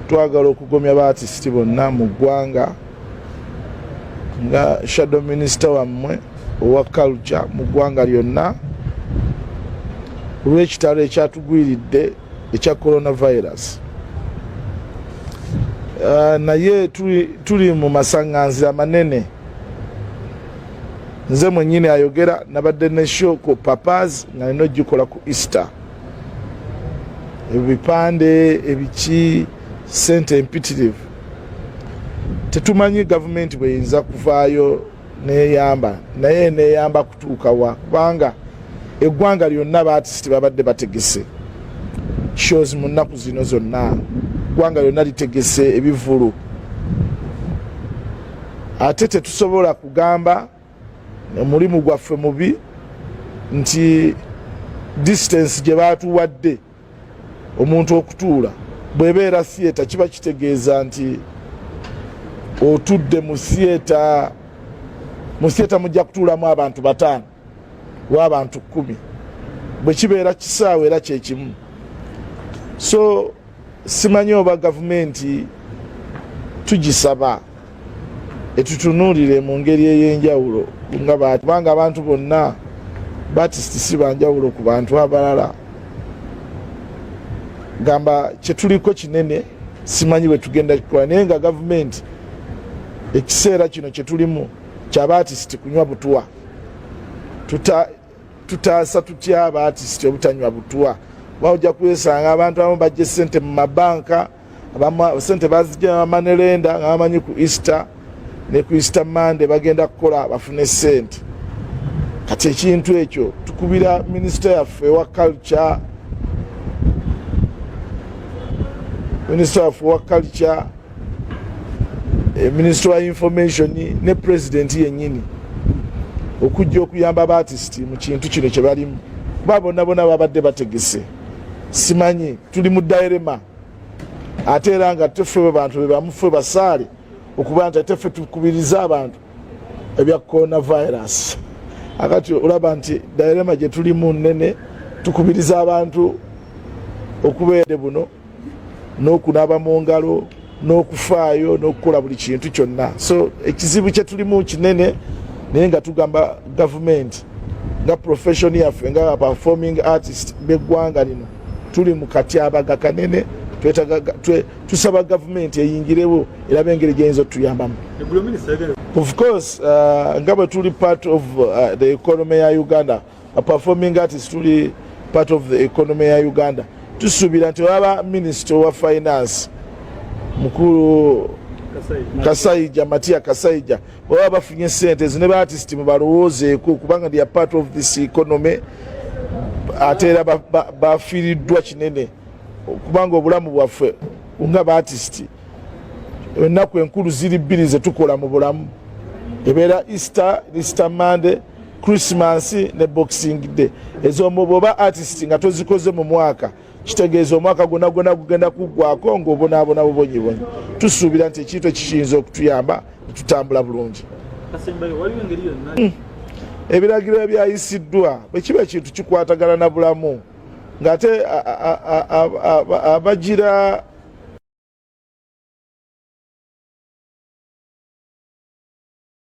twagala okugomya baatisiti bonna mu ggwanga nga shadow minister wammwe owa culture mu ggwanga lyonna olw'ekitalo ekyatugwiridde ekya coronavirus. Naye tuli mu masaŋŋanzira manene. Nze mwennyini ayogera nabadde ne show ku Papas nga nina ogikola ku Easter. Ebipande ebiki sente empitirivu. Tetumanyi gavumenti bweyinza kuvaayo neyamba naye neyamba kutuuka wa kubanga eggwanga lyonna baatisiti babadde bategese shows mu nnaku zino zonna eggwanga lyonna litegese ebivulu ate tetusobola kugamba omulimu gwaffe mubi nti distance gye baatuwadde omuntu okutuula bwebeera theatre kiba kitegeeza nti otudde mu theatre mujja kutuulamu abantu 5 wa abantu 10 bwe kibeera kisaawe era kyekimu. So simanyi oba gavumenti tugisaba etutunuulire mu ngeri ey'enjawulo kubanga abantu bonna baatisiti si banjawulo ku bantu abalala. Gamba kyetuliko kinene simanyi bwe tugenda kukola naye nga gavumenti ekiseera kino kyetulimu kya baatisiti kunywa butuwa. Tutaasa tutya abaatisiti obutanywa butuwa. Ojja kwesanga abantu abamu bajja sente mu mabanka sente bazijja Manerenda nga bamanyi ku Easter ne ku Easter Monday bagenda kukola bafune sente. Kati ekintu ekyo tukubira minisita yaffe wa culture Minister wa information ne president yennyini okujja okuyamba baatisiti mu kintu kino kye balimu kuba bonna babadde bategese. Simanyi tuli mu dilemma ate era nga teffe bantu be bamuffe basaale okuba nti teffe tukubiriza abantu ebya coronavirus. Akati olaba nti dilemma gye tulimu nnene tukubiriza abantu okubeera buno n'okunaaba mu ngalo n'okufaayo n'okukola buli kintu kyonna. So ekizibu kye tulimu kinene naye nga tugamba gavumenti nga profession yaffe nga performing artist b'eggwanga lino tuli mu katyabaga kanene tusaba gavumenti eyingirewo erabe engeri gyeyinza otuyambamu. Of course nga bwe tuli part of the economy ya Uganda, a performing artist tuli part of the economy ya Uganda. Tusuubira nti waba minister wa finance mukulu Matia Kasaija baba bafunye sente zine baatisiti mubalowoozeeko kubanga they are part of this economy ate era bafiiriddwa kinene kubanga obulamu bwaffe nga baatisiti ennaku enkulu ziri 2 ze tukola mu bulamu ebeera Easter Monday, Christmas ne Boxing Day. Ezo bwoba artist nga tozikoze mu mwaka kitegeeza omwaka gwonna gugenda kuggwako ng'obonaabona bubonyibonyi. Tusuubira nti ekintu ekiyinza okutuyamba tutambula bulungi. Ebiragiro ebyayisiddwa bwe kiba ekintu kikwatagana na bulamu ng'ate abagira